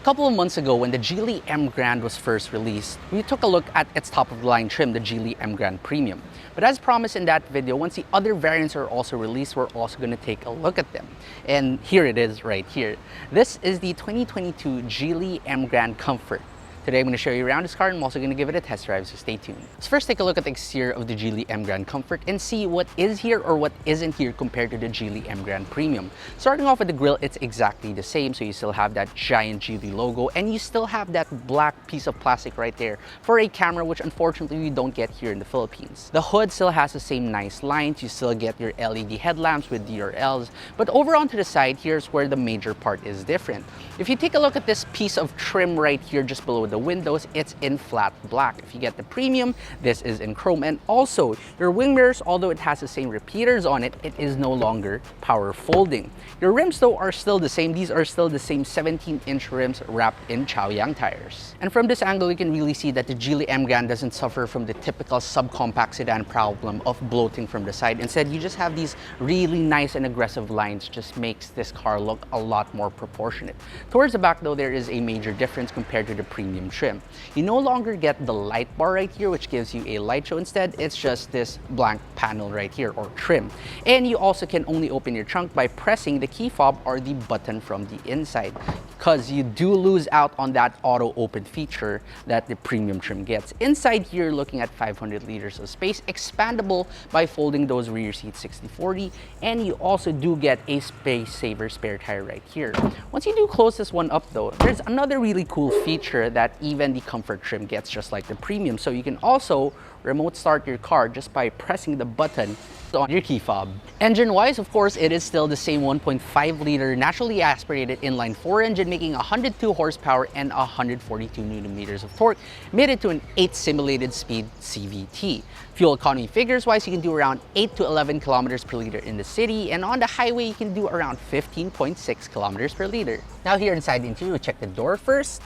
A couple of months ago, when the Geely Emgrand was first released, we took a look at its top-of-the-line trim, the Geely Emgrand Premium. But as promised in that video, once the other variants are also released, we're also going to take a look at them. And here it is right here. This is the 2022 Geely Emgrand Comfort. Today I'm going to show you around this car and I'm also going to give it a test drive, so stay tuned. Let's first take a look at the exterior of the Geely Emgrand Comfort and see what is here or what isn't here compared to the Geely Emgrand Premium. Starting off with the grille, it's exactly the same, so you still have that giant Geely logo and you still have that black piece of plastic right there for a camera, which unfortunately we don't get here in the Philippines. The hood still has the same nice lines, you still get your LED headlamps with DRLs, but over onto the side, here's where the major part is different. If you take a look at this piece of trim right here just below the windows, it's in flat black. If you get the Premium, this is in chrome. And also, your wing mirrors, although it has the same repeaters on it, it is no longer power folding. Your rims though are still the same. These are still the same 17-inch rims wrapped in Chaoyang tires. And from this angle, you can really see that the Geely Emgrand doesn't suffer from the typical subcompact sedan problem of bloating from the side. Instead, you just have these really nice and aggressive lines, just makes this car look a lot more proportionate. Towards the back though, there is a major difference compared to the Premium trim. You no longer get the light bar right here, which gives you a light show. Instead, it's just this blank panel right here, or trim. And you also can only open your trunk by pressing the key fob or the button from the inside, because you do lose out on that auto open feature that the Premium trim gets. Inside here, you're looking at 500 liters of space, expandable by folding those rear seats 60/40, and you also do get a space saver spare tire right here. Once you do close this one up though, there's another really cool feature that even the Comfort trim gets, just like the Premium. So you can also remote start your car just by pressing the button on your key fob. Engine wise, of course, it is still the same 1.5 liter naturally aspirated inline-4 engine, making 102 horsepower and 142 newton meters of torque, mated to an 8 simulated speed CVT. Fuel economy figures wise, you can do around 8 to 11 kilometers per liter in the city, and on the highway you can do around 15.6 kilometers per liter. Now here inside the interior, we'll check the door first.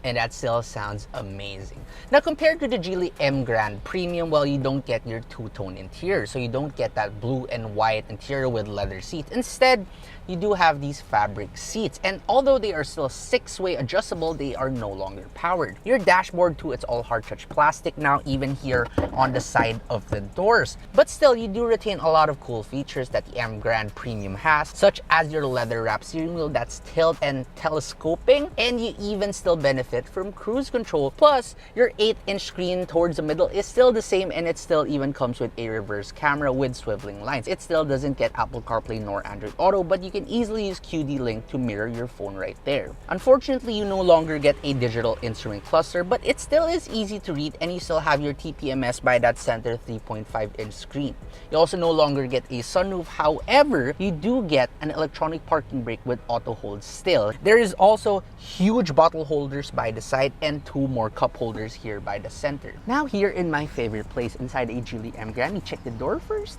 And that still sounds amazing. Now compared to the Geely Emgrand Premium, well, you don't get your two-tone interior, so you don't get that blue and white interior with leather seats. Instead, you do have these fabric seats, and although they are still 6-way adjustable, they are no longer powered. Your dashboard too, it's all hard touch plastic now, even here on the side of the doors. But still, you do retain a lot of cool features that the Emgrand Premium has, such as your leather wrap steering wheel that's tilt and telescoping, and you even still benefit from cruise control. Plus, your 8-inch screen towards the middle is still the same, and it still even comes with a reverse camera with swiveling lines. It still doesn't get Apple CarPlay nor Android Auto, but you can easily use QD Link to mirror your phone right there. Unfortunately, you no longer get a digital instrument cluster, but it still is easy to read, and you still have your TPMS by that center 3.5-inch screen. You also no longer get a sunroof. However, you do get an electronic parking brake with auto hold still. There is also huge bottle holders by the side and 2 more cup holders here by the center. Now here in my favorite place inside a Geely Emgrand, you check the door first.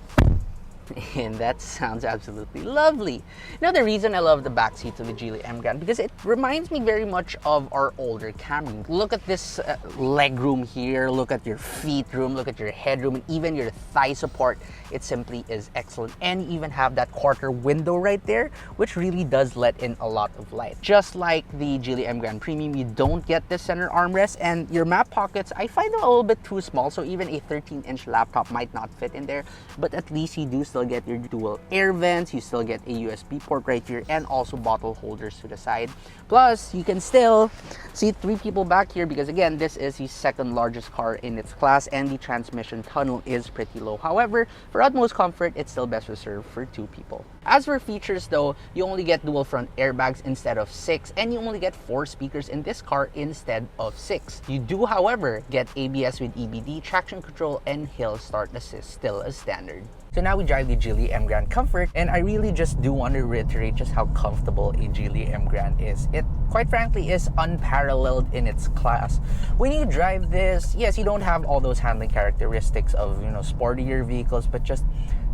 And that sounds absolutely lovely. Now, the reason I love the back seats of the Geely Emgrand, because it reminds me very much of our older Camry. Look at this leg room here, look at your feet room, look at your headroom, and even your thigh support. It simply is excellent. And you even have that quarter window right there, which really does let in a lot of light. Just like the Geely Emgrand Premium, you don't get the center armrest, and your map pockets, I find them a little bit too small, so even a 13-inch laptop might not fit in there, but at least you do still get your dual air vents, you still get a USB port right here, and also bottle holders to the side. Plus, you can still seat 3 people back here, because again, this is the second largest car in its class, and the transmission tunnel is pretty low. However, for utmost comfort, it's still best reserved for 2 people. As for features though, you only get dual front airbags instead of 6, and you only get 4 speakers in this car instead of 6. You do, however, get ABS with EBD, traction control, and hill start assist still as standard. So now we drive the Geely Emgrand Comfort, and I really just do want to reiterate just how comfortable a Geely Emgrand is. It, quite frankly, is unparalleled in its class. When you drive this, yes, you don't have all those handling characteristics of, sportier vehicles, but just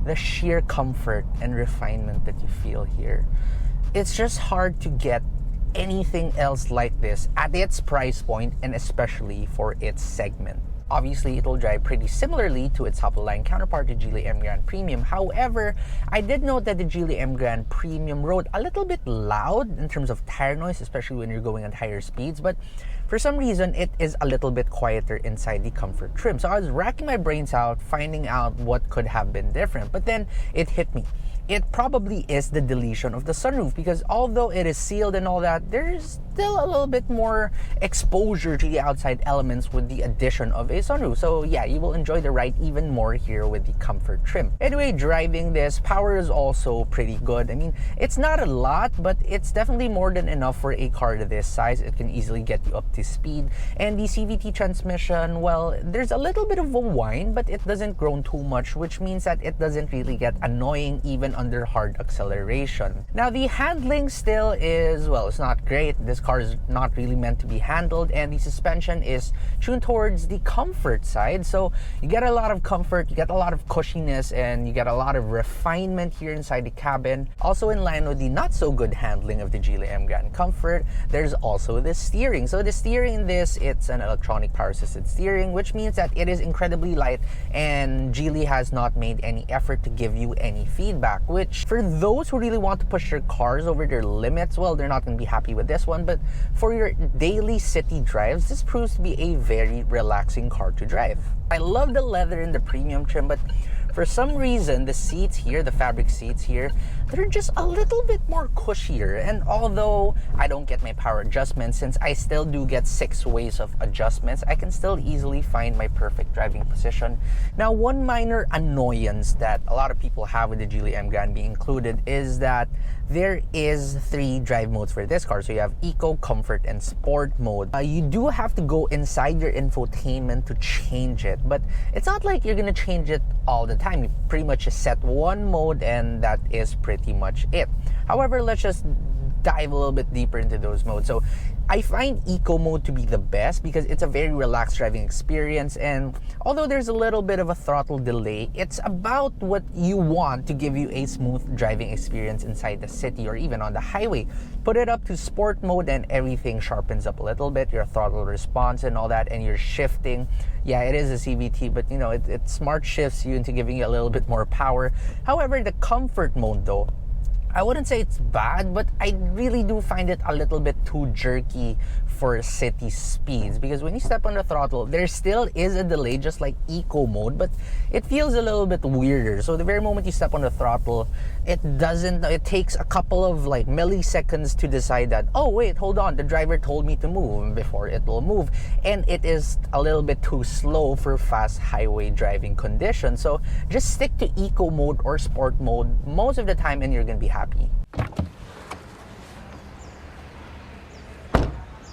the sheer comfort and refinement that you feel here. It's just hard to get anything else like this at its price point, and especially for its segment. Obviously, it will drive pretty similarly to its top-of-the-line counterpart, the Geely Emgrand Premium. However, I did note that the Geely Emgrand Premium rode a little bit loud in terms of tire noise, especially when you're going at higher speeds, but for some reason, it is a little bit quieter inside the comfort trim. So I was racking my brains out, finding out what could have been different, but then it hit me. It probably is the deletion of the sunroof, because although it is sealed and all that, there's still a little bit more exposure to the outside elements with the addition of a sunroof. So yeah, you will enjoy the ride even more here with the comfort trim. Anyway, driving this, power is also pretty good. I mean, it's not a lot, but it's definitely more than enough for a car this size. It can easily get you up to speed. And the CVT transmission, well, there's a little bit of a whine, but it doesn't groan too much, which means that it doesn't really get annoying even under hard acceleration. Now, the handling still is, well, it's not great. This car is not really meant to be handled, and the suspension is tuned towards the comfort side. So you get a lot of comfort, you get a lot of cushiness, and you get a lot of refinement here inside the cabin. Also in line with the not so good handling of the Geely Emgrand Comfort, there's also the steering. So the steering in this, it's an electronic power assisted steering, which means that it is incredibly light, and Geely has not made any effort to give you any feedback, which for those who really want to push their cars over their limits, well, they're not going to be happy with this one. But for your daily city drives, this proves to be a very relaxing car to drive. I love the leather in the premium trim, but for some reason, the seats here, the fabric seats here, they're just a little bit more cushier. And although I don't get my power adjustments, since I still do get 6 ways of adjustments, I can still easily find my perfect driving position. Now, one minor annoyance that a lot of people have with the Geely Emgrand being included is that there is 3 drive modes for this car. So you have Eco, Comfort, and Sport mode. You do have to go inside your infotainment to change it, but it's not like you're gonna change it all the time. You pretty much just set one mode and that is pretty much it. However, let's just dive a little bit deeper into those modes. So I find Eco mode to be the best because it's a very relaxed driving experience, and although there's a little bit of a throttle delay, it's about what you want to give you a smooth driving experience inside the city or even on the highway. Put it up to Sport mode and everything sharpens up a little bit, your throttle response and all that, and your shifting. Yeah, it is a CVT, but you know, it smart shifts you into giving you a little bit more power. However, the Comfort mode though, I wouldn't say it's bad, but I really do find it a little bit too jerky for city speeds, because when you step on the throttle, there still is a delay just like Eco mode, but it feels a little bit weirder. So the very moment you step on the throttle, it takes a couple of like milliseconds to decide that, oh wait, hold on, the driver told me to move before it will move, and it is a little bit too slow for fast highway driving conditions. So just stick to Eco mode or Sport mode most of the time and you're gonna be happy.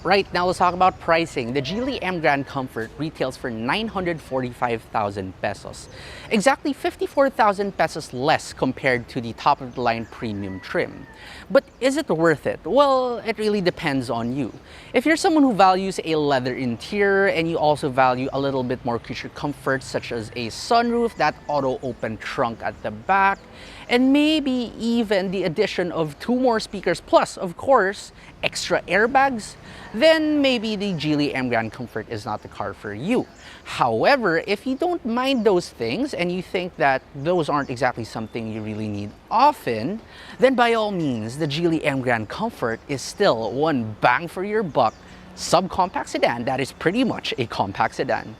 Right, now let's talk about pricing. The Geely Emgrand Comfort retails for 945,000 pesos. Exactly 54,000 pesos less compared to the top-of-the-line premium trim. But is it worth it? Well, it really depends on you. If you're someone who values a leather interior and you also value a little bit more creature comforts such as a sunroof, that auto-open trunk at the back, and maybe even the addition of 2 more speakers plus, of course, extra airbags, then maybe the Geely Emgrand Comfort is not the car for you. However, if you don't mind those things and you think that those aren't exactly something you really need often, then by all means, the Geely Emgrand Comfort is still one bang for your buck subcompact sedan that is pretty much a compact sedan.